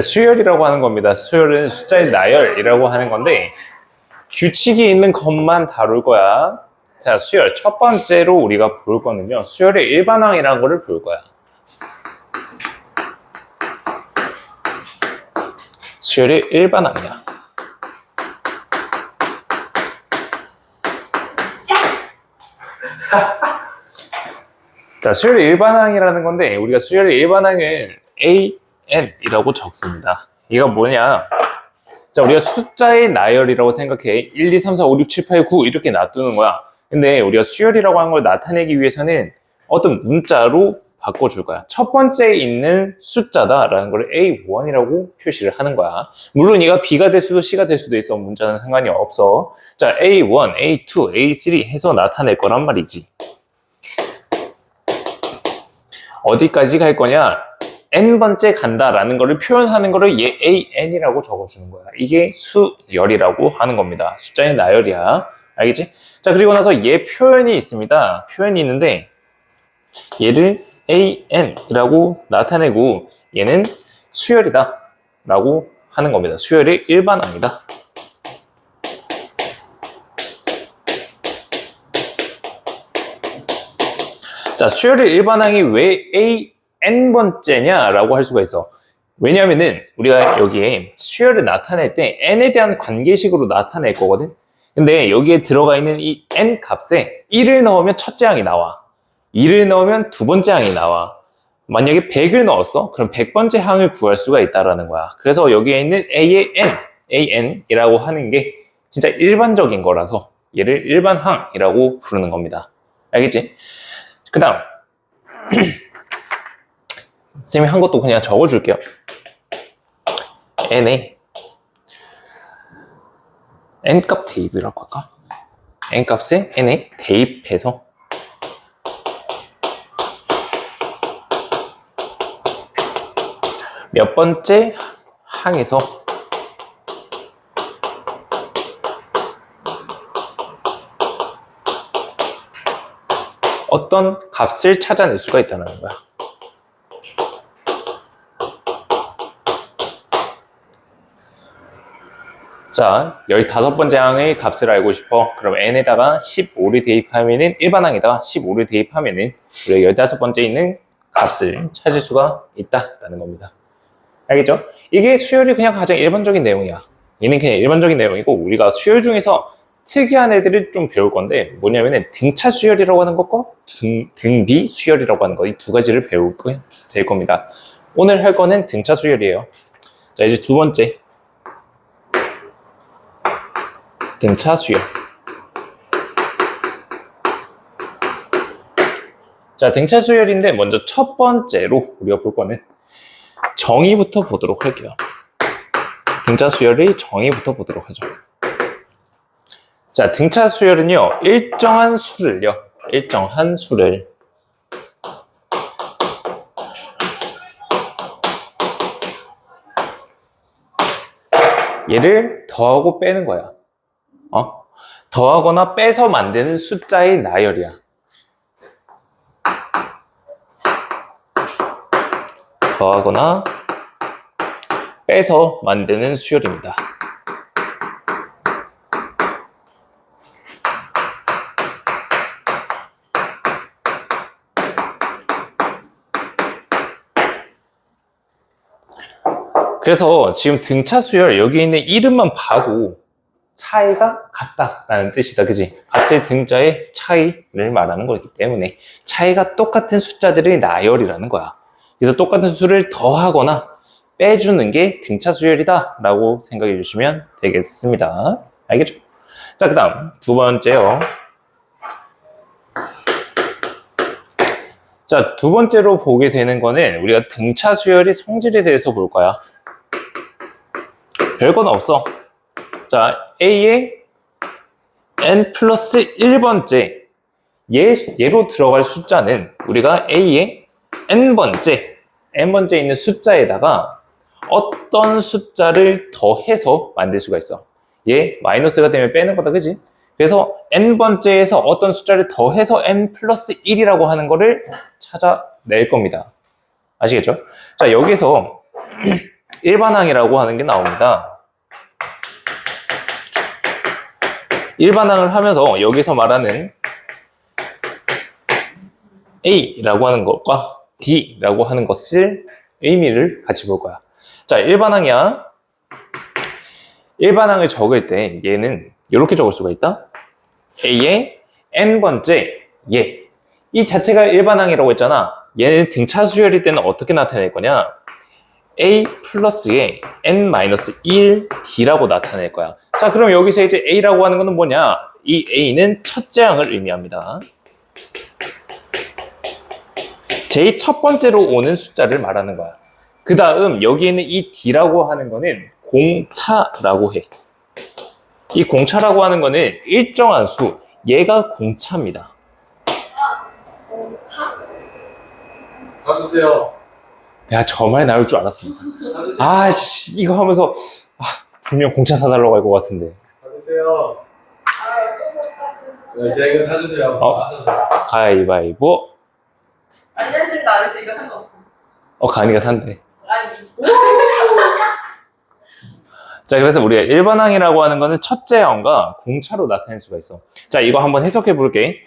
수열이라고 하는 겁니다. 수열은 숫자의 나열이라고 하는 건데 규칙이 있는 것만 다룰 거야. 자, 수열 첫 번째로 우리가 볼 거는요. 수열의 일반항이라는 거를 볼 거야. 수열의 일반항이야. 자, 수열의 일반항이라는 건데 우리가 수열의 일반항을 AN이라고 적습니다. 이거 뭐냐? 자, 우리가 숫자의 나열이라고 생각해. 1, 2, 3, 4, 5, 6, 7, 8, 9 이렇게 놔두는 거야. 근데 우리가 수열이라고 하는 걸 나타내기 위해서는 어떤 문자로 바꿔줄 거야. 첫 번째에 있는 숫자다라는 걸 A1이라고 표시를 하는 거야. 물론 얘가 B가 될 수도 C가 될 수도 있어. 문자는 상관이 없어. 자, A1, A2, A3 해서 나타낼 거란 말이지. 어디까지 갈 거냐? n번째 간다라는 거를 표현하는 거를 얘 an이라고 적어주는 거야. 이게 수열이라고 하는 겁니다. 숫자의 나열이야. 알겠지? 자, 그리고 나서 얘 표현이 있습니다. 표현이 있는데 얘를 an이라고 나타내고 얘는 수열이다 라고 하는 겁니다. 수열의 일반항이다. 자, 수열의 일반항이 왜 n번째냐라고 할 수가 있어. 왜냐면은 우리가 여기에 수열을 나타낼 때 n에 대한 관계식으로 나타낼 거거든. 근데 여기에 들어가 있는 이 n 값에 1을 넣으면 첫째 항이 나와. 2를 넣으면 두 번째 항이 나와. 만약에 100을 넣었어? 그럼 100번째 항을 구할 수가 있다라는 거야. 그래서 여기에 있는 a의 an이라고 하는 게 진짜 일반적인 거라서 얘를 일반항이라고 부르는 겁니다. 알겠지? 그 다음 선생님이 한 것도 그냥 적어줄게요. n에 n값 대입이라고 할까? n값에 n에 대입해서 몇 번째 항에서 어떤 값을 찾아낼 수가 있다는 거야. 자, 15번째 항의 값을 알고 싶어. 그럼 n에다가 15를 대입하면은 일반항에다가 15를 대입하면은 우리가 15번째 있는 값을 찾을 수가 있다라는 겁니다. 알겠죠? 이게 수열이 그냥 가장 일반적인 내용이야. 얘는 그냥 일반적인 내용이고 우리가 수열 중에서 특이한 애들을 좀 배울 건데 뭐냐면은 등차 수열이라고 하는 것과 등비 수열이라고 하는 거 이 두 가지를 배우게 될 겁니다. 오늘 할 거는 등차 수열이에요. 자, 이제 두 번째 등차 수열. 자, 등차 수열인데 먼저 첫 번째로 우리가 볼 거는 정의부터 보도록 할게요. 등차 수열의 정의부터 보도록 하죠. 자, 등차 수열은요, 일정한 수를 얘를 더하고 빼는 거야. 더하거나 빼서 만드는 숫자의 나열이야. 더하거나 빼서 만드는 수열입니다. 그래서 지금 등차 수열 여기 있는 이름만 봐도 차이가 같다라는 뜻이다. 그지? 같은 등자의 차이를 말하는 거기 때문에 차이가 똑같은 숫자들의 나열이라는 거야. 그래서 똑같은 수를 더하거나 빼주는 게 등차 수열이다 라고 생각해 주시면 되겠습니다. 알겠죠? 자, 그 다음 두 번째요. 자, 두 번째로 보게 되는 거는 우리가 등차 수열의 성질에 대해서 볼 거야. 별건 없어. 자, A의 n 플러스 1번째 얘로 들어갈 숫자는 우리가 A의 n번째 있는 숫자에다가 어떤 숫자를 더해서 만들 수가 있어. 얘 마이너스가 되면 빼는 거다, 그지? 그래서 n번째에서 어떤 숫자를 더해서 n 플러스 1이라고 하는 거를 찾아낼 겁니다. 아시겠죠? 자, 여기서 일반항이라고 하는 게 나옵니다. 일반항을 하면서 여기서 말하는 A라고 하는 것과 D라고 하는 것을 의미를 같이 볼 거야. 자, 일반항이야. 일반항을 적을 때 얘는 이렇게 적을 수가 있다. A의 n번째 얘. 이 자체가 일반항이라고 했잖아. 얘는 등차 수열일 때는 어떻게 나타낼 거냐? A 플러스의 n-1 D라고 나타낼 거야. 자, 그럼 여기서 이제 A라고 하는 거는 뭐냐? 이 A는 첫째 항을 의미합니다. 제일 첫 번째로 오는 숫자를 말하는 거야. 그 다음 여기에는 이 D라고 하는 거는 공차라고 해. 이 공차라고 하는 거는 일정한 수, 얘가 공차입니다. 공차? 사주세요. 내가 저 말 나올 줄 알았습니다. 사주세요. 아, 씨, 이거 하면서 분명 공차 사달라고 할 것 같은데. 사주세요. 어쩔 수 없다. 네, 제가 이거 사주세요. 어? 가위바위보. 안 열진다 안 했으니까 상관없고. 가은이가 산대. 아니 미친. 자, 그래서 우리가 일반항이라고 하는 거는 첫째 항과 공차로 나타낼 수가 있어. 자, 이거 한번 해석해 볼게.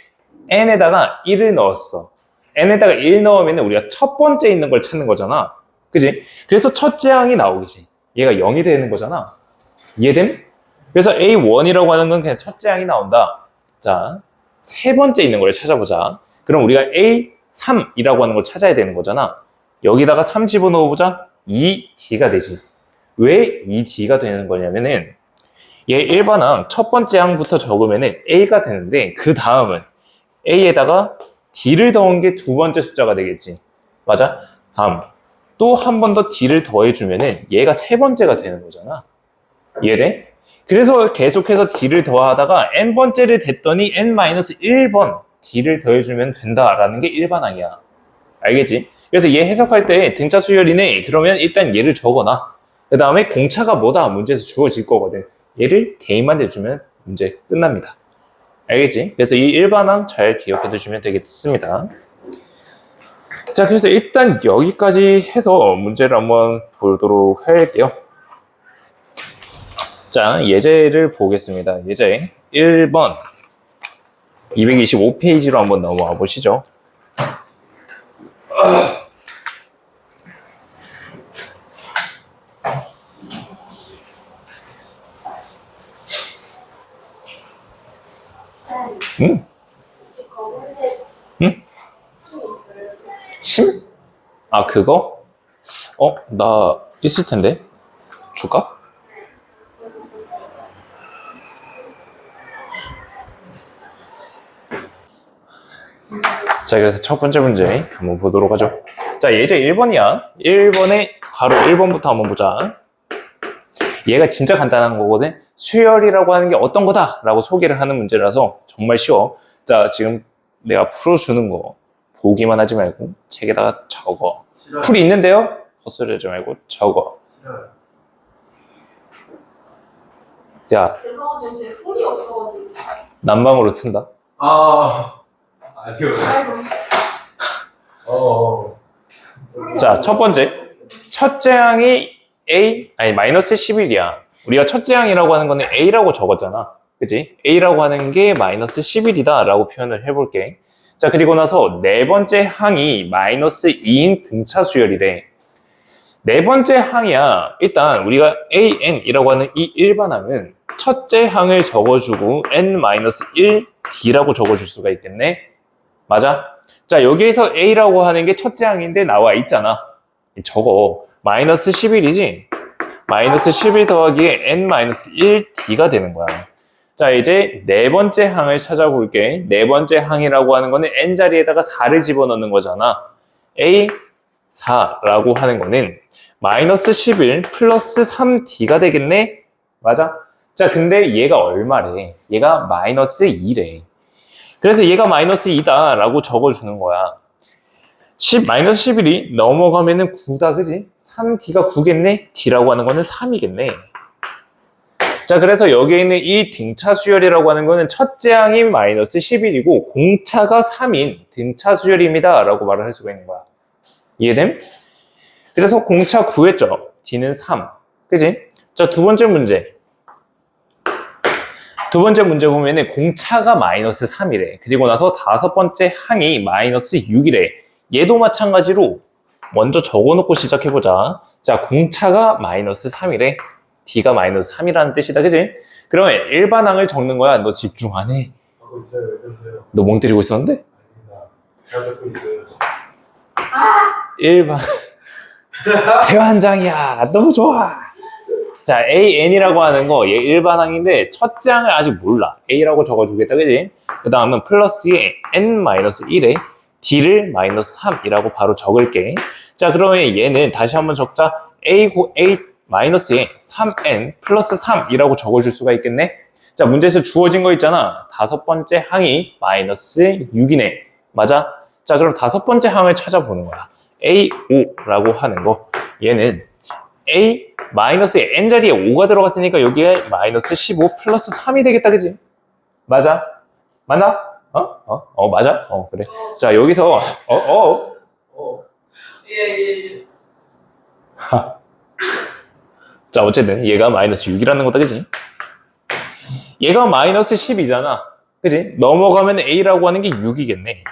n에다가 1을 넣었어. n에다가 1 넣으면 우리가 첫 번째 있는 걸 찾는 거잖아. 그지? 그래서 첫째 항이 나오겠지. 얘가 0이 되는 거잖아. 이해됨? 그래서 A1이라고 하는 건 그냥 첫째 항이 나온다. 자, 세 번째 있는 걸 찾아보자. 그럼 우리가 A3이라고 하는 걸 찾아야 되는 거잖아. 여기다가 3 집어넣어보자. 2D가 되지. 왜 2D가 되는 거냐면은 얘 일반항 첫 번째 항부터 적으면은 A가 되는데 그 다음은 A에다가 D를 더한 게 두 번째 숫자가 되겠지. 맞아? 다음 또 한 번 더 D를 더해주면은 얘가 세 번째가 되는 거잖아. 이해돼? 그래서 계속해서 D를 더하다가 N번째를 됐더니 N-1번 D를 더해주면 된다라는 게 일반항이야. 알겠지? 그래서 얘 해석할 때 등차 수열이네. 그러면 일단 얘를 적어놔. 그 다음에 공차가 뭐다? 문제에서 주어질 거거든. 얘를 대입만 해주면 문제 끝납니다. 알겠지? 그래서 이 일반항 잘 기억해 두시면 되겠습니다. 자, 그래서 일단 여기까지 해서 문제를 한번 보도록 할게요. 자, 예제를 보겠습니다. 예제 1번 225페이지로 한번 넘어와 보시죠. 응? 응? 심? 아, 그거? 나 있을 텐데. 줄까? 자, 그래서 첫 번째 문제 한번 보도록 하죠. 자, 예제 1번이야. 1번에 가로 1번부터 한번 보자. 얘가 진짜 간단한 거거든. 수열이라고 하는 게 어떤 거다 라고 소개를 하는 문제라서 정말 쉬워. 자, 지금 내가 풀어주는 거 보기만 하지 말고 책에다가 적어. 싫어요. 풀이 있는데요? 헛소리 하지 말고 적어. 싫어요. 야, 죄송하면 제 손이 없어가지고. 난방으로 튼다. 아니요. 아이고. 자, 첫 번째. 첫째 항이 마이너스 11이야. 우리가 첫째 항이라고 하는 거는 A라고 적었잖아. 그치? A라고 하는 게 마이너스 11이다 라고 표현을 해볼게. 자, 그리고 나서 네 번째 항이 마이너스 2인 등차 수열이래. 네 번째 항이야. 일단 우리가 AN이라고 하는 이 일반항은 첫째 항을 적어주고 N-1D라고 적어줄 수가 있겠네. 맞아? 자, 여기에서 A라고 하는 게 첫째 항인데 나와 있잖아. 적어. 마이너스 11이지? 마이너스 11 더하기에 N-1D가 되는 거야. 자, 이제 네 번째 항을 찾아볼게. 네 번째 항이라고 하는 거는 N자리에다가 4를 집어넣는 거잖아. A4라고 하는 거는 마이너스 11 플러스 3D가 되겠네? 맞아? 자, 근데 얘가 얼마래? 얘가 마이너스 2래. 그래서 얘가 마이너스 2다 라고 적어주는 거야. 마이너스 11이 넘어가면은 9다, 그지? 3D가 9겠네? D라고 하는 거는 3이겠네. 자, 그래서 여기에 있는 이 등차 수열이라고 하는 거는 첫째 항인 마이너스 11이고 공차가 3인 등차 수열입니다 라고 말을 할 수가 있는 거야. 이해됨? 그래서 공차 구했죠. D는 3. 그지? 자, 두 번째 문제. 두 번째 문제 보면은 공차가 마이너스 3이래. 그리고 나서 다섯 번째 항이 마이너스 6이래. 얘도 마찬가지로 먼저 적어놓고 시작해보자. 자, 공차가 마이너스 3이래. D가 마이너스 3이라는 뜻이다. 그지? 그러면 일반항을 적는 거야. 너 집중 안 해. 하고 있어요. 왜 그러세요? 너 멍 때리고 있었는데? 아닙니다. 잘 듣고 있어요. 일반 대환장이야. 너무 좋아. 자, AN이라고 하는 거, 얘 일반항인데 첫째 항을 아직 몰라. A라고 적어주겠다, 그지? 그 다음은 플러스에 N-1에 D를 마이너스 3이라고 바로 적을게. 자, 그러면 얘는 다시 한번 적자. A 마이너스에 3N 플러스 3이라고 적어줄 수가 있겠네? 자, 문제에서 주어진 거 있잖아. 다섯 번째 항이 마이너스 6이네. 맞아? 자, 그럼 다섯 번째 항을 찾아보는 거야. A5라고 하는 거. 얘는 A 마이너스에 N자리에 5가 들어갔으니까 여기에 마이너스 15 플러스 3이 되겠다, 그지? 맞아? 맞나? 맞아? 그래. 자, 여기서, 예. 자, 어쨌든 얘가 마이너스 6이라는 거다, 그지? 얘가 마이너스 10이잖아. 그지? 넘어가면 A라고 하는 게 6이겠네.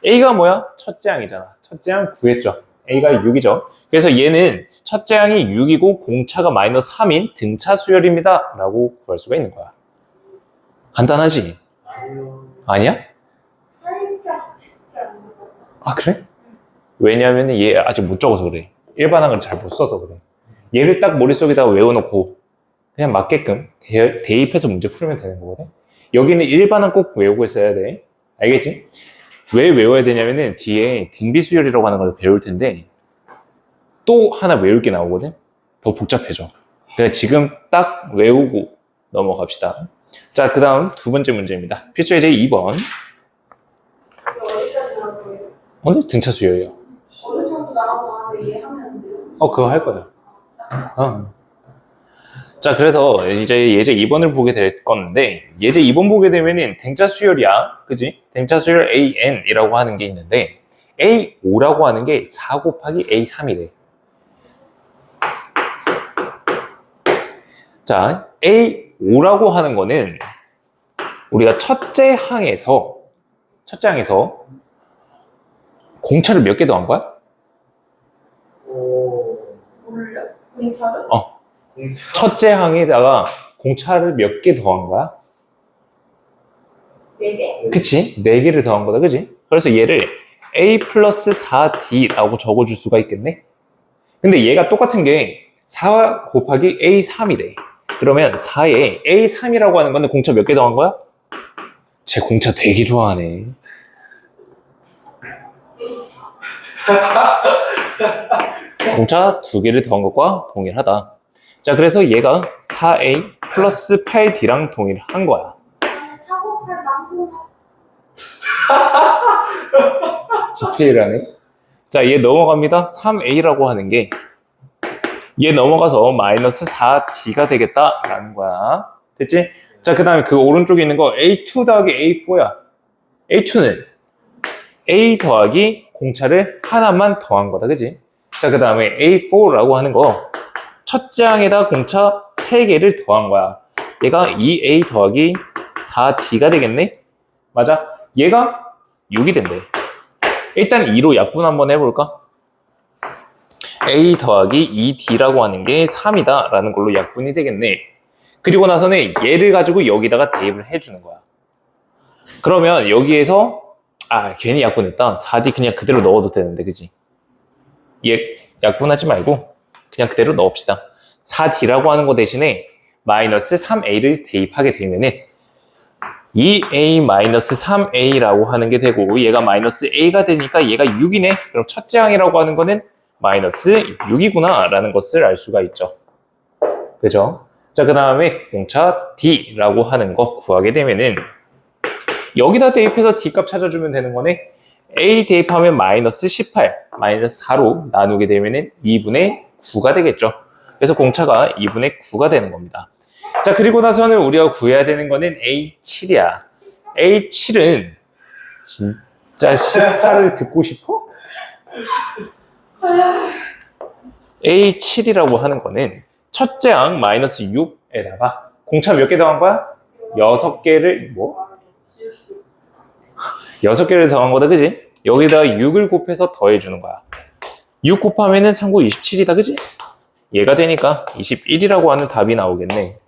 A가 뭐야? 첫째 항이잖아. 첫째 항 구했죠. A가 6이죠. 그래서 얘는 첫째 항이 6이고 공차가 마이너스 3인 등차 수열입니다. 라고 구할 수가 있는 거야. 간단하지? 아니요. 아니야? 아, 그래? 왜냐면 얘 아직 못 적어서 그래. 일반항을 잘 못 써서 그래. 얘를 딱 머릿속에다가 외워놓고 그냥 맞게끔 대입해서 문제 풀면 되는 거거든. 여기는 일반항 꼭 외우고 있어야 돼. 알겠지? 왜 외워야 되냐면은 뒤에 등비수열이라고 하는 걸 배울 텐데 또 하나 외울 게 나오거든. 더 복잡해져. 그래서 지금 딱 외우고 넘어갑시다. 자, 그 다음 두 번째 문제입니다. 필수 예제 2번. 어디까지 나올 거예요? 오늘 등차 수열이요. 어느 정도 나와도 이해하면 안 돼요? 그거 할 거야. 자, 그래서 이제 예제 2번을 보게 될 건데, 예제 2번 보게 되면은 등차 수열이야. 그지? 등차 수열 AN이라고 하는 게 있는데, A5라고 하는 게 4 곱하기 A3이래. 자, A5라고 하는 거는 우리가 첫째 항에서 공차를 몇 개 더한 거야? 몰라? 공차를? 공차. 첫째 항에다가 공차를 몇 개 더한 거야? 4개? 그치? 4개를 더한 거다, 그치? 그래서 얘를 A 플러스 4D라고 적어줄 수가 있겠네? 근데 얘가 똑같은 게 4 곱하기 A3이래. 그러면 4에 A3이라고 하는 건데 공차 몇 개 더한 거야? 쟤 공차 되게 좋아하네. 공차 2개를 더한 것과 동일하다. 자, 그래서 얘가 4A 플러스 8D랑 동일한 거야. 458 망고. 디테일하네. 자, 얘 넘어갑니다. 3A라고 하는 게 얘 넘어가서 마이너스 4D가 되겠다라는 거야. 됐지? 자, 그 다음에 그 오른쪽에 있는 거 A2 더하기 A4야. A2는 A 더하기 공차를 하나만 더한 거다. 그지? 자, 그 다음에 A4라고 하는 거 첫째 항에다 공차 3개를 더한 거야. 얘가 2A 더하기 4D가 되겠네? 맞아? 얘가 6이 된대. 일단 2로 약분 한번 해볼까? A 더하기 2D라고 하는 게 3이다 라는 걸로 약분이 되겠네. 그리고 나서는 얘를 가지고 여기다가 대입을 해주는 거야. 그러면 여기에서 괜히 약분했다. 4D 그냥 그대로 넣어도 되는데, 그지? 얘 약분하지 말고 그냥 그대로 넣읍시다. 4D라고 하는 거 대신에 마이너스 3A를 대입하게 되면은 2A 마이너스 3A라고 하는 게 되고 얘가 마이너스 A가 되니까 얘가 6이네. 그럼 첫째 항이라고 하는 거는 마이너스 6이구나 라는 것을 알 수가 있죠. 그죠? 자, 그 다음에 공차 D라고 하는 거 구하게 되면은 여기다 대입해서 D 값 찾아주면 되는 거네. A 대입하면 마이너스 18, 마이너스 4로 나누게 되면은 2분의 9가 되겠죠. 그래서 공차가 2분의 9가 되는 겁니다. 자, 그리고 나서는 우리가 구해야 되는 거는 A7이야. A7은 진짜 18을 듣고 싶어? A7이라고 하는 거는 첫째 항 마이너스 6에다가 공차 몇 개 더한 거야? 6개를 뭐? 6개를 더한 거다, 그지? 여기다가 6을 곱해서 더해주는 거야. 6 곱하면은 상구 27이다, 그지? 얘가 되니까 21이라고 하는 답이 나오겠네.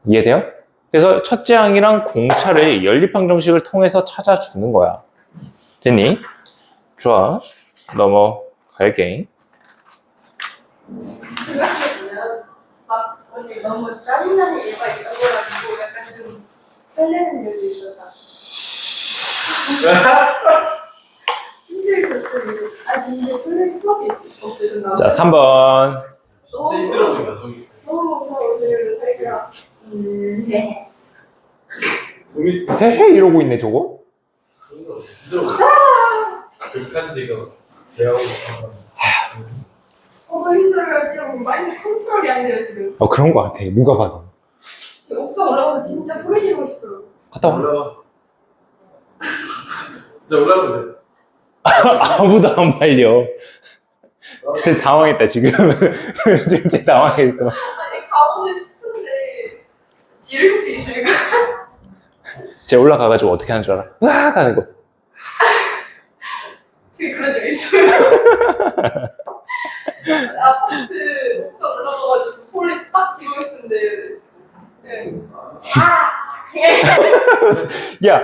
이해돼요? 그래서 첫째 항이랑 공차를 연립항정식을 통해서 찾아주는 거야. 됐니? 좋아. 넘어갈게. 막 언니 너무 짜증나는 일과 있던 거가지고 약간 좀 설레는 일도 있었다. 힘들었어. 아 근데 설렐 수밖에 없거든. 자, 3번. 진짜 힘들어 보인다, 저기. 너무 무서워 오늘 살기야. 네. 소미스. 헤헤 이러고 있네, 저거? 힘들어 보인다. 극한지가 대하고 있어. 너무 힘들어요 지금 마인드 컨트롤이 안 돼요 지금. 그런 거 같아. 누가 봐도. 지금 옥상 올라가서 진짜 소리 지르고 싶어요. 갔다 와. 올라가. 진짜 올라가면 돼. 아무도 안 말려. 쟤 당황했다, 지금. 지금 쟤 당황했어. 아니 가보는 싶은데 지를 수 있을까? 쟤 올라가가지고 어떻게 하는 줄 알아? 으악! 하는 거. 지금 그런 적 있어요. 아파트 옥상 올라가가지고 소리 딱 지르고 싶은데 그냥 야!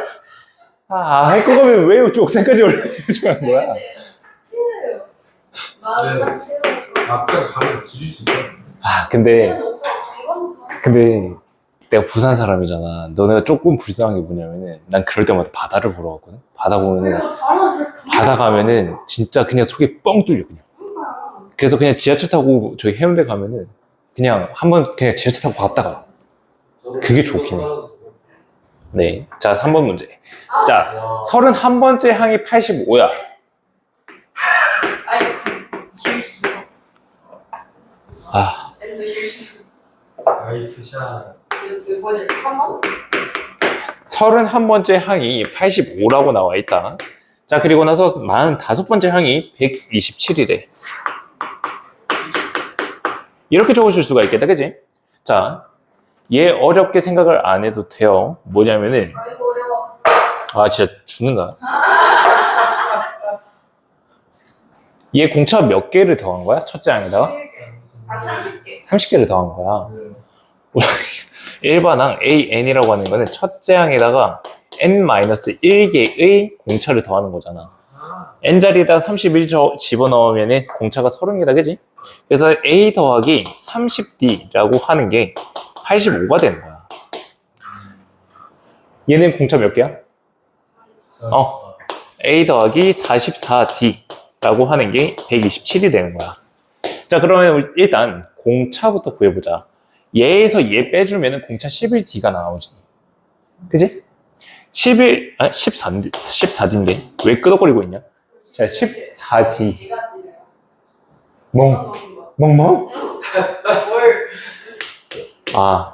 할 거면 왜 옥상까지 올라가지고 한 거야? 싫어요. 마음 딱 채워서. 막상 가면 지릴 수 있어. 근데 옥상 장관부터 근데 내가 부산 사람이잖아. 너네가 조금 불쌍한 게 뭐냐면은 난 그럴 때마다 바다를 보러 갔거든. 바다 보면은 바다 가면은 진짜 그냥 속이 뻥 뚫려 그냥. 그래서 그냥 지하철 타고 저기 해운대 가면은 그냥 한번 그냥 지하철 타고 갔다가. 그게 좋긴 해. 네. 자, 3번 문제. 자, 와. 31번째 항이 85야. 아니 실수. 엔드 실수. 나이스 샷. 몇 번을 3번? 31번째 항이 85라고 나와 있다. 자, 그리고 나서 45번째 항이 127이래. 이렇게 적으실 수가 있겠다, 그지? 자, 얘 어렵게 생각을 안 해도 돼요. 뭐냐면은, 아이고 어려워. 진짜 죽는다. 얘 공차 몇 개를 더한 거야? 첫째 항에다가? 30개. 30개를 더한 거야. 네. 일반항 AN이라고 하는 거는 첫째 항에다가 N-1개의 공차를 더하는 거잖아. N자리에다 31 집어넣으면 공차가 30개다, 그지? 그래서 A 더하기 30D라고 하는 게 85가 되는 거야. 얘는 공차 몇 개야? A 더하기 44D라고 하는 게 127이 되는 거야. 자, 그러면 일단 공차부터 구해보자. 얘에서 얘 빼주면 공차 11D가 나오지. 그지? 14D인데? 왜 끄덕거리고 있냐? 자, 14D. 멍. 멍멍? 뭘?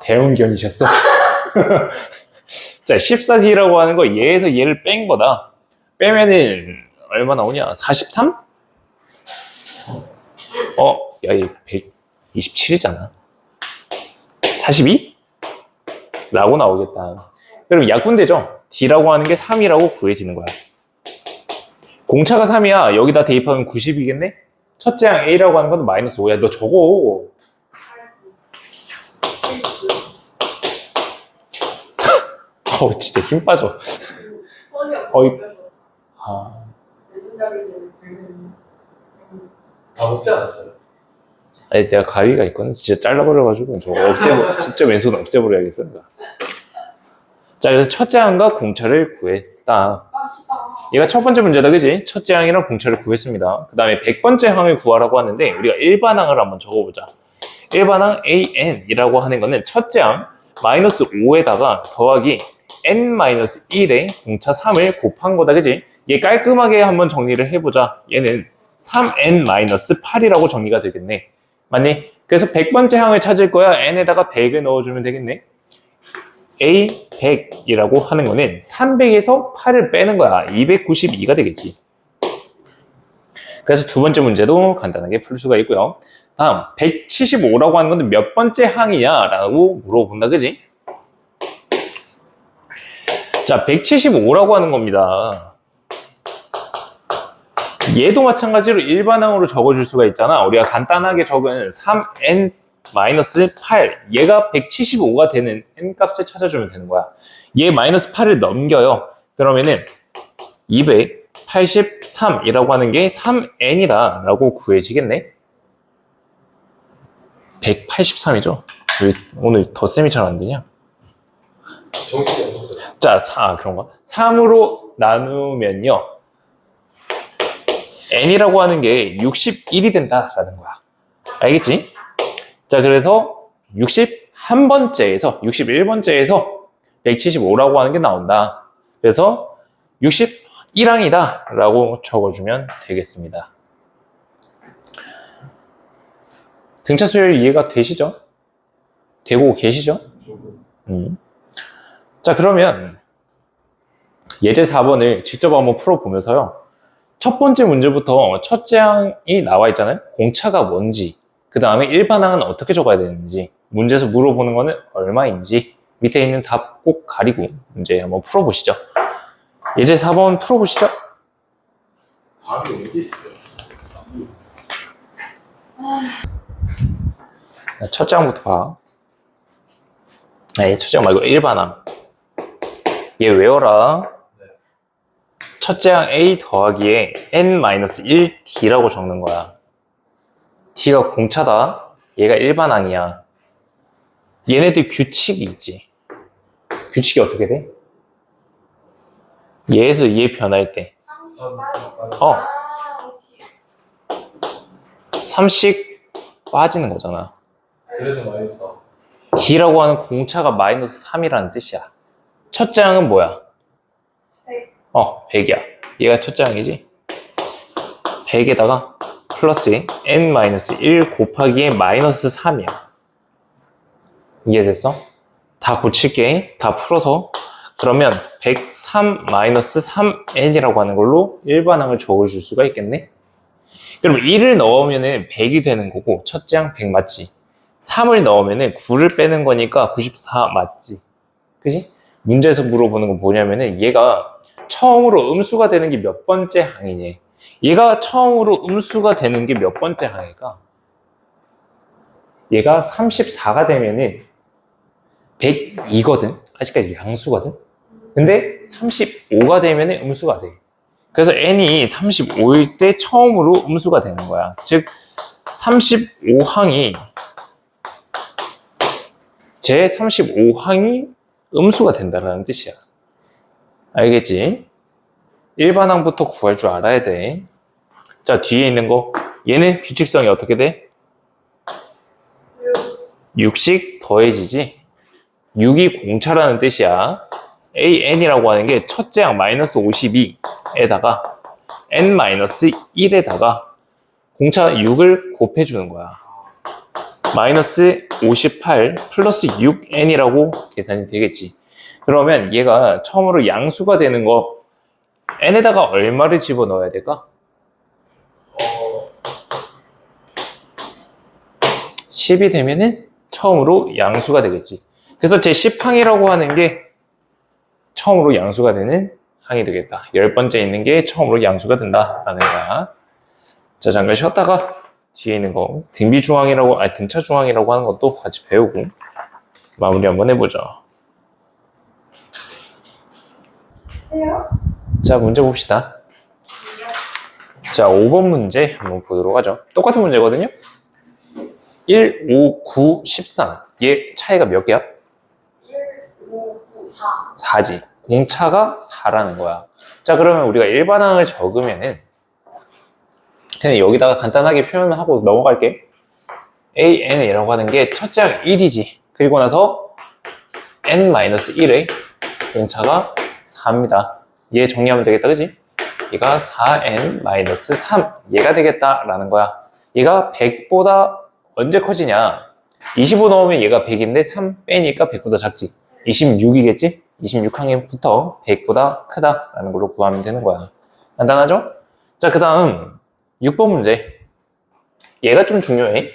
대운견이셨어? 자, 14D라고 하는 거 얘에서 얘를 뺀 거다. 빼면은 얼마 나오냐? 43? 야, 얘 127이잖아. 42? 라고 나오겠다. 그럼 약분되죠? D라고 하는 게 3이라고 구해지는 거야. 공차가 3이야. 여기다 대입하면 90이겠네? 첫째 항 A라고 하는 건 마이너스 5야. 너 적어. 진짜 힘 빠져. 손이 어이. 없어서 아, 내 손잡이를 들면 다 먹지 않았어요? 아니, 내가 가위가 있거든. 진짜 잘라버려가지고 저거 진짜 왼손 없애버려야겠어. 내가. 자, 그래서 첫째 항과 공차를 구했다. 맛있다. 얘가 첫 번째 문제다, 그지? 첫째 항이랑 공차를 구했습니다. 그 다음에 100번째 항을 구하라고 하는데 우리가 일반항을 한번 적어보자. 일반항 AN이라고 하는 거는 첫째 항 마이너스 5에다가 더하기 N-1의 공차 3을 곱한 거다, 그지? 얘 깔끔하게 한번 정리를 해보자. 얘는 3N-8이라고 정리가 되겠네. 맞니? 그래서 100번째 항을 찾을 거야. N에다가 100을 넣어주면 되겠네. A 100이라고 하는 거는 300에서 8을 빼는 거야. 292가 되겠지. 그래서 두 번째 문제도 간단하게 풀 수가 있고요. 다음 175라고 하는 건데 몇 번째 항이냐라고 물어본다, 그지? 자, 175라고 하는 겁니다. 얘도 마찬가지로 일반항으로 적어줄 수가 있잖아. 우리가 간단하게 적은 3n-8, 얘가 175가 되는 n 값을 찾아주면 되는 거야. 얘 마이너스 8을 넘겨요. 그러면은 283이라고 하는 게 3n이라고 구해지겠네. 183이죠. 왜 오늘 덧셈이 잘 안 되냐? 정신이 없었어요. 자, 그런가? 3으로 나누면요. n이라고 하는 게 61이 된다라는 거야. 알겠지? 자, 그래서 61번째에서 175라고 하는 게 나온다. 그래서 61항이다 라고 적어주면 되겠습니다. 등차 수열 이해가 되시죠? 되고 계시죠? 조금. 자, 그러면 예제 4번을 직접 한번 풀어보면서요. 첫 번째 문제부터 첫째 항이 나와 있잖아요. 공차가 뭔지, 그 다음에 일반항은 어떻게 적어야 되는지, 문제에서 물어보는 거는 얼마인지, 밑에 있는 답 꼭 가리고 문제 한번 풀어보시죠. 예제 4번 풀어보시죠. 답이 어디 있어요? 첫째 항부터 봐. 아니, 첫째 항 말고 일반항. 얘 외워라. 첫째 항 A 더하기에 n-1d라고 적는 거야. d가 공차다. 얘가 일반항이야. 얘네들 규칙이 있지. 규칙이 어떻게 돼? 얘에서 얘 변할 때 3씩 빠지는 거잖아. 그래서 마이너스 4. d라고 하는 공차가 마이너스 3이라는 뜻이야. 첫째 항은 뭐야? 100이야. 얘가 첫째 항이지? 100에다가 플러스 n-1 곱하기에 마이너스 3이야. 이해됐어? 다 고칠게. 다 풀어서. 그러면 103-3n이라고 하는 걸로 일반항을 적어줄 수가 있겠네? 그럼 1을 넣으면 100이 되는 거고, 첫째 항 100 맞지? 3을 넣으면 9를 빼는 거니까 94 맞지? 그지? 문제에서 물어보는 건 뭐냐면은 얘가 처음으로 음수가 되는 게 몇 번째 항이니? 얘가 처음으로 음수가 되는 게 몇 번째 항일까? 얘가 34가 되면은 102거든? 아직까지 양수거든? 근데 35가 되면 음수가 돼. 그래서 n이 35일 때 처음으로 음수가 되는 거야. 즉 35항이 제 35항이 음수가 된다는 뜻이야. 알겠지? 일반항부터 구할 줄 알아야 돼. 자, 뒤에 있는 거 얘는 규칙성이 어떻게 돼? 6씩 더해지지? 6이 공차라는 뜻이야. AN이라고 하는 게 첫째 항 마이너스 52에다가 N-1에다가 공차 6을 곱해주는 거야. 마이너스 58 플러스 6N이라고 계산이 되겠지. 그러면 얘가 처음으로 양수가 되는 거 N에다가 얼마를 집어넣어야 될까? 10이 되면은 처음으로 양수가 되겠지. 그래서 제 10항이라고 하는 게 처음으로 양수가 되는 항이 되겠다. 10번째 있는 게 처음으로 양수가 된다라는 거야. 자, 잠깐 쉬었다가 뒤에 있는 거 등차 중항이라고 하는 것도 같이 배우고 마무리 한번 해보죠. 해요? 자, 문제 봅시다. 자, 5번 문제 한번 보도록 하죠. 똑같은 문제거든요. 1, 5, 9, 13. 얘 차이가 몇 개야? 1, 5, 9, 4. 4지. 공차가 4라는 거야. 자, 그러면 우리가 일반항을 적으면은 그냥 여기다가 간단하게 표현을 하고 넘어갈게. AN이라고 하는 게 첫째 항 1이지. 그리고 나서 N-1의 공차가 4입니다. 얘 정리하면 되겠다, 그지? 얘가 4N-3 얘가 되겠다라는 거야. 얘가 100보다 언제 커지냐? 25 넣으면 얘가 100인데 3 빼니까 100보다 작지. 26이겠지? 26항부터 100보다 크다라는 걸로 구하면 되는 거야. 간단하죠? 자, 그 다음 6번 문제. 얘가 좀 중요해.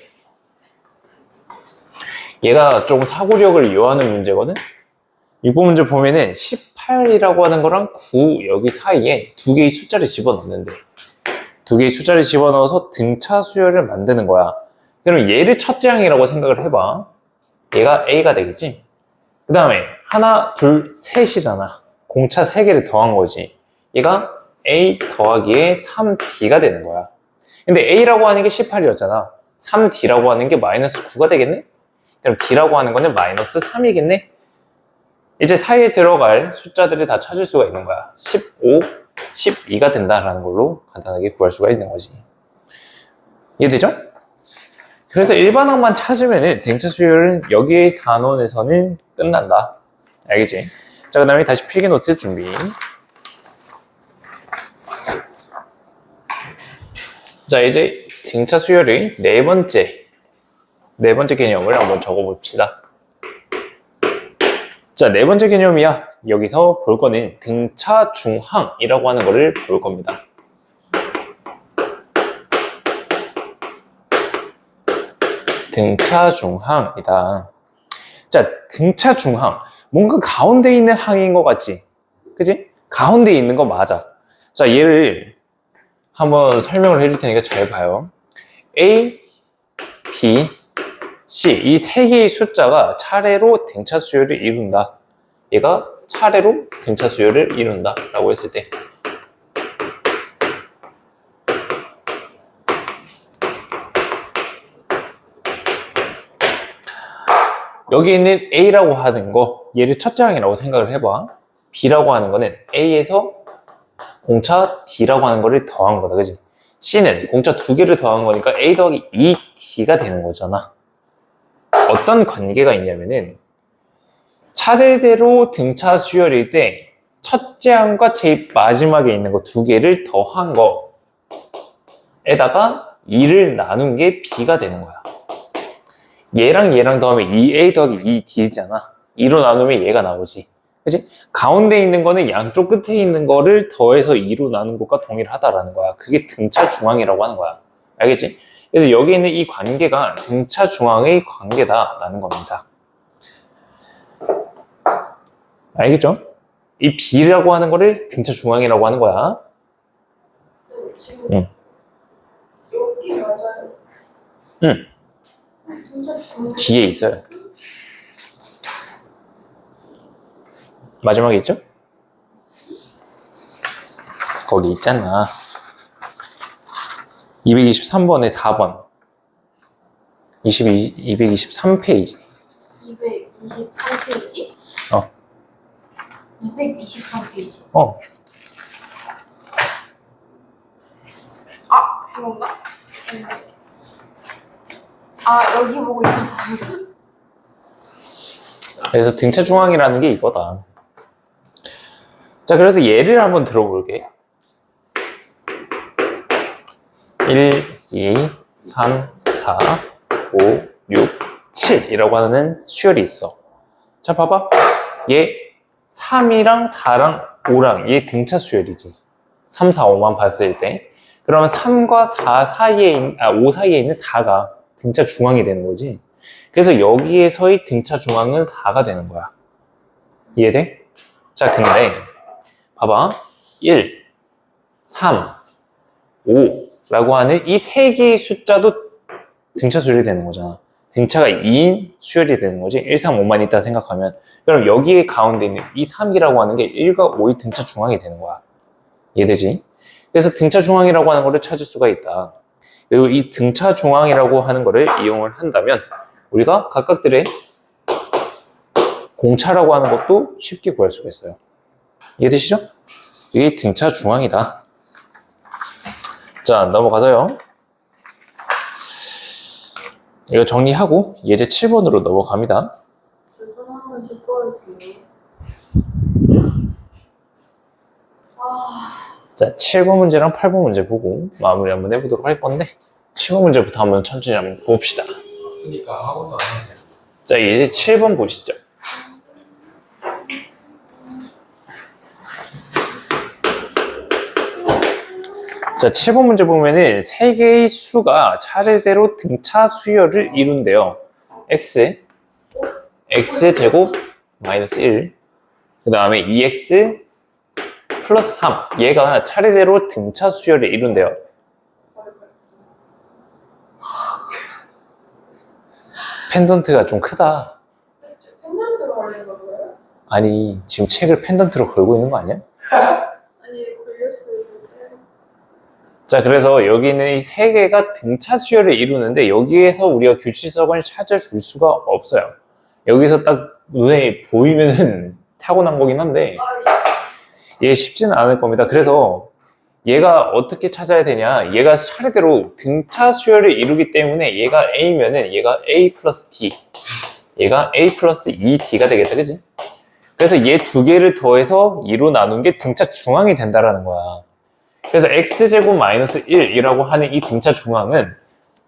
얘가 좀 사고력을 요하는 문제거든. 6번 문제 보면은 18이라고 하는 거랑 9 여기 사이에 두 개의 숫자를 집어넣는데, 두 개의 숫자를 집어넣어서 등차 수열을 만드는 거야. 그럼 얘를 첫째 항이라고 생각을 해봐. 얘가 A가 되겠지? 그 다음에 하나, 둘, 셋이잖아. 공차 3개를 더한 거지. 얘가 A 더하기에 3D가 되는 거야. 근데 A라고 하는 게 18이었잖아. 3D라고 하는 게 마이너스 9가 되겠네? 그럼 D라고 하는 거는 마이너스 3이겠네? 이제 사이에 들어갈 숫자들을 다 찾을 수가 있는 거야. 15, 12가 된다라는 걸로 간단하게 구할 수가 있는 거지. 이해되죠? 그래서 일반항만 찾으면은 등차 수열은 여기의 단원에서는 끝난다. 알겠지? 자, 그 다음에 다시 필기노트 준비. 자, 이제 등차 수열의 네 번째 개념을 한번 적어봅시다. 자, 네 번째 개념이야. 여기서 볼 거는 등차 중항이라고 하는 거를 볼 겁니다. 등차 중항이다. 자, 등차 중항. 뭔가 가운데 있는 항인 것 같지? 그치? 가운데 있는 거 맞아. 자, 얘를 한번 설명을 해줄 테니까 잘 봐요. A, B, C 이 세 개의 숫자가 차례로 등차 수열을 이룬다. 얘가 차례로 등차 수열을 이룬다 라고 했을 때 여기 있는 A라고 하는 거 얘를 첫째 항이라고 생각을 해봐. B라고 하는 거는 A에서 공차 D라고 하는 거를 더한 거다. 그치? C는 공차 2개를 더한 거니까 A 더하기 2D가 되는 거잖아. 어떤 관계가 있냐면은 차례대로 등차 수열일 때 첫째 항과 제일 마지막에 있는 거 2개를 더한 거에다가 2를 나눈 게 B가 되는 거야. 얘랑 얘랑 더하면 2A 더하기 2D잖아. 2로 나누면 얘가 나오지. 그치? 가운데 있는 거는 양쪽 끝에 있는 거를 더해서 2로 나눈 것과 동일하다라는 거야. 그게 등차 중항이라고 하는 거야. 알겠지? 그래서 여기 있는 이 관계가 등차 중항의 관계다라는 겁니다. 알겠죠? 이 B라고 하는 거를 등차 중항이라고 하는 거야. 지금 응. 여기 맞아요? 응. 진짜 중앙. 뒤에 있어요. 마지막에 있죠? 거기 있잖아. 223번에 4번. 223페이지. 223페이지? 어. 223페이지. 어. 아, 이건가? 아, 여기 보고 있는 거예요? 그래서 등차 중항이라는 게 이거다. 자, 그래서 예를 한번 들어볼게. 1, 2, 3, 4, 5, 6, 7이라고 하는 수열이 있어. 자, 봐봐. 얘 3이랑 4랑 5랑 얘 등차 수열이지. 3, 4, 5만 봤을 때. 그러면 3과 4 사이에, 5 사이에 있는 4가 등차 중항이 되는 거지. 그래서 여기에서의 등차 중항은 4가 되는 거야. 이해돼? 자, 근데 봐봐. 1, 3, 5라고 하는 이 세 개의 숫자도 등차 수열이 되는 거잖아. 등차가 2인 수열이 되는 거지. 1, 3, 5만 있다 생각하면. 그럼 여기에 가운데 있는 이 3이라고 하는 게 1과 5의 등차 중항이 되는 거야. 이해되지? 그래서 등차 중항이라고 하는 거를 찾을 수가 있다. 그리고 이 등차 중항이라고 하는 거를 이용을 한다면 우리가 각각들의 공차라고 하는 것도 쉽게 구할 수가 있어요. 이해되시죠? 이게 등차 중항이다. 자, 넘어가서요. 이거 정리하고 예제 7번으로 넘어갑니다. 손 한번 씻고 올게요. 자, 7번 문제랑 8번 문제 보고 마무리 한번 해보도록 할 건데 7번 문제부터 한번 천천히 한번 봅시다. 그러니까 학원도 안 하세요. 자, 예제 7번 보시죠. 자, 7번 문제 보면은 세 개의 수가 차례대로 등차 수열을 이룬대요. x제곱 마이너스 1, 그 다음에 2x 플러스 3. 얘가 차례대로 등차 수열을 이룬대요. 펜던트가 좀 크다. 펜던트가 걸린 거예요? 아니, 지금 책을 펜던트로 걸고 있는 거 아니야? 아니 걸렸어요. 근데. 자, 그래서 여기 있는 이 세 개가 등차 수열을 이루는데 여기에서 우리가 규칙성을 찾아줄 수가 없어요. 여기서 딱 눈에 보이면은 타고난 거긴 한데 얘 쉽지는 않을 겁니다. 그래서 얘가 어떻게 찾아야 되냐, 얘가 차례대로 등차 수열을 이루기 때문에 얘가 A면은 얘가 A 플러스 D, 얘가 A 플러스 2D가 되겠다, 그지? 그래서 얘 두 개를 더해서 2로 나눈 게 등차 중앙이 된다라는 거야. 그래서 x제곱 마이너스 1이라고 하는 이 등차 중앙은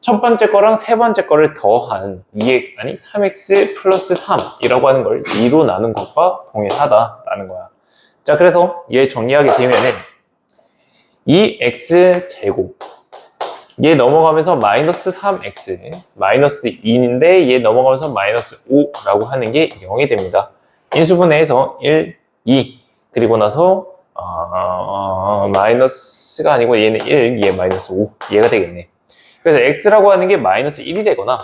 첫 번째 거랑 세 번째 거를 더한 3x 플러스 3이라고 하는 걸 2로 나눈 것과 동일하다라는 거야. 자, 그래서 얘 정리하게 되면은 이 x제곱, 얘 넘어가면서 마이너스 3x, 마이너스 2인데 얘 넘어가면서 마이너스 5라고 하는 게 0이 됩니다. 인수분해해서 1, 2, 그리고 나서 마이너스가 아니고 얘는 1, 얘 마이너스 5, 얘가 되겠네. 그래서 x라고 하는 게 마이너스 1이 되거나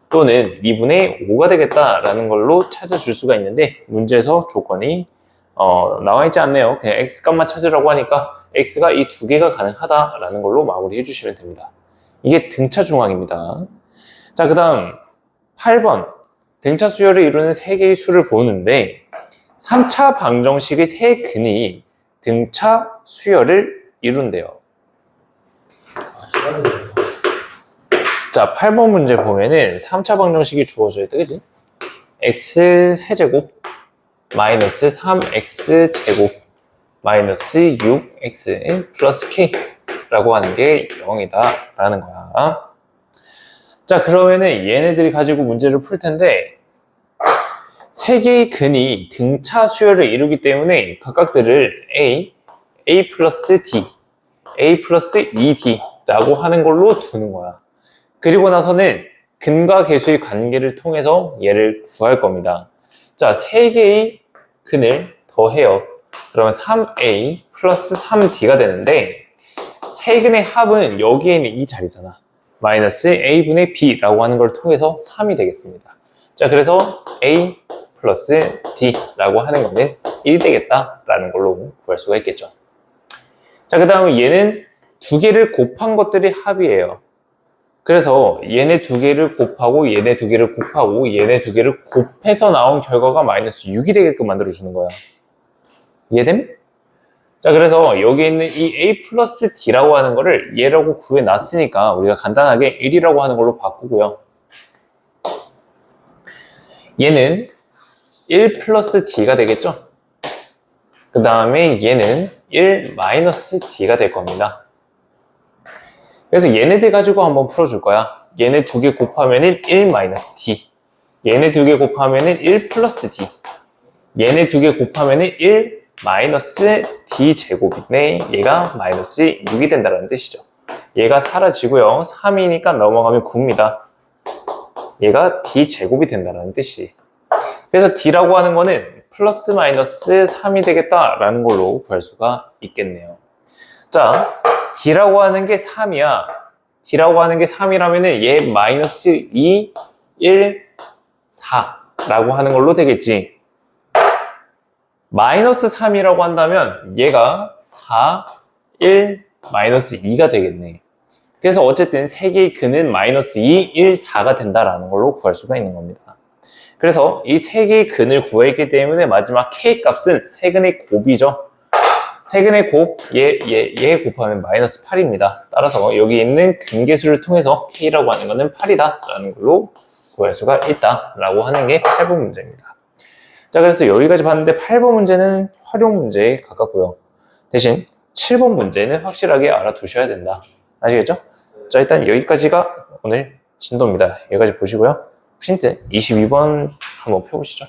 또는 2분의 5가 되겠다라는 걸로 찾아줄 수가 있는데 문제에서 조건이 나와 있지 않네요. 그냥 x 값만 찾으라고 하니까 x가 이 두 개가 가능하다라는 걸로 마무리해 주시면 됩니다. 이게 등차 중앙입니다. 자, 그 다음 8번 등차 수열을 이루는 세 개의 수를 보는데 3차 방정식의 세 근이 등차 수열을 이룬대요. 자, 8번 문제 보면은 3차 방정식이 주어져 있다, 그지? x 세제곱 마이너스 3x 제곱 마이너스 6x 플러스 k 라고 하는 게 0이다 라는 거야. 자, 그러면은 얘네들이 가지고 문제를 풀 텐데 세 개의 근이 등차 수열을 이루기 때문에 각각들을 a 플러스 d, a 플러스 2d 라고 하는 걸로 두는 거야. 그리고 나서는 근과 계수의 관계를 통해서 얘를 구할 겁니다. 자, 세 개의 근을 더해요. 그러면 3a 플러스 3d가 되는데 세 근의 합은 여기에 있는 이 자리잖아. 마이너스 a분의 b라고 하는 걸 통해서 3이 되겠습니다. 자, 그래서 a 플러스 d라고 하는 거는 1이 되겠다라는 걸로 구할 수가 있겠죠. 자, 그 다음에 얘는 두 개를 곱한 것들이 합이에요. 그래서 얘네 두 개를 곱하고 얘네 두 개를 곱하고 얘네 두 개를 곱해서 나온 결과가 마이너스 6이 되게끔 만들어주는 거야. 이해됨? 자, 그래서 여기 있는 이 a 플러스 d라고 하는 거를 얘라고 구해놨으니까 우리가 간단하게 1이라고 하는 걸로 바꾸고요. 얘는 1 플러스 d가 되겠죠? 그 다음에 얘는 1 마이너스 d가 될 겁니다. 그래서 얘네들 가지고 한번 풀어줄 거야. 얘네 두 개 곱하면은 1 마이너스 d, 얘네 두 개 곱하면은 1 플러스 d, 얘네 두 개 곱하면은 1 마이너스 d 제곱인데 얘가 마이너스 6이 된다는 뜻이죠. 얘가 사라지고요. 3이니까 넘어가면 9입니다. 얘가 d 제곱이 된다는 뜻이지. 그래서 d라고 하는 거는 플러스 마이너스 3이 되겠다라는 걸로 구할 수가 있겠네요. 자, d라고 하는 게 3이야. d라고 하는 게 3이라면은 얘 마이너스 2, 1, 4라고 하는 걸로 되겠지. 마이너스 3이라고 한다면 얘가 4, 1, 마이너스 2가 되겠네. 그래서 어쨌든 세 개의 근은 마이너스 2, 1, 4가 된다라는 걸로 구할 수가 있는 겁니다. 그래서 이 세 개의 근을 구했기 때문에 마지막 k 값은 세 근의 곱이죠. 세 근의 곱, 얘 곱하면 마이너스 8입니다. 따라서 여기 있는 근계수를 통해서 k라고 하는 거는 8이다라는 걸로 구할 수가 있다라고 하는 게 8번 문제입니다. 자, 그래서 여기까지 봤는데 8번 문제는 활용 문제에 가깝고요. 대신 7번 문제는 확실하게 알아두셔야 된다. 아시겠죠? 자, 일단 여기까지가 오늘 진도입니다. 여기까지 보시고요. 힌트 22번 한번 펴보시죠.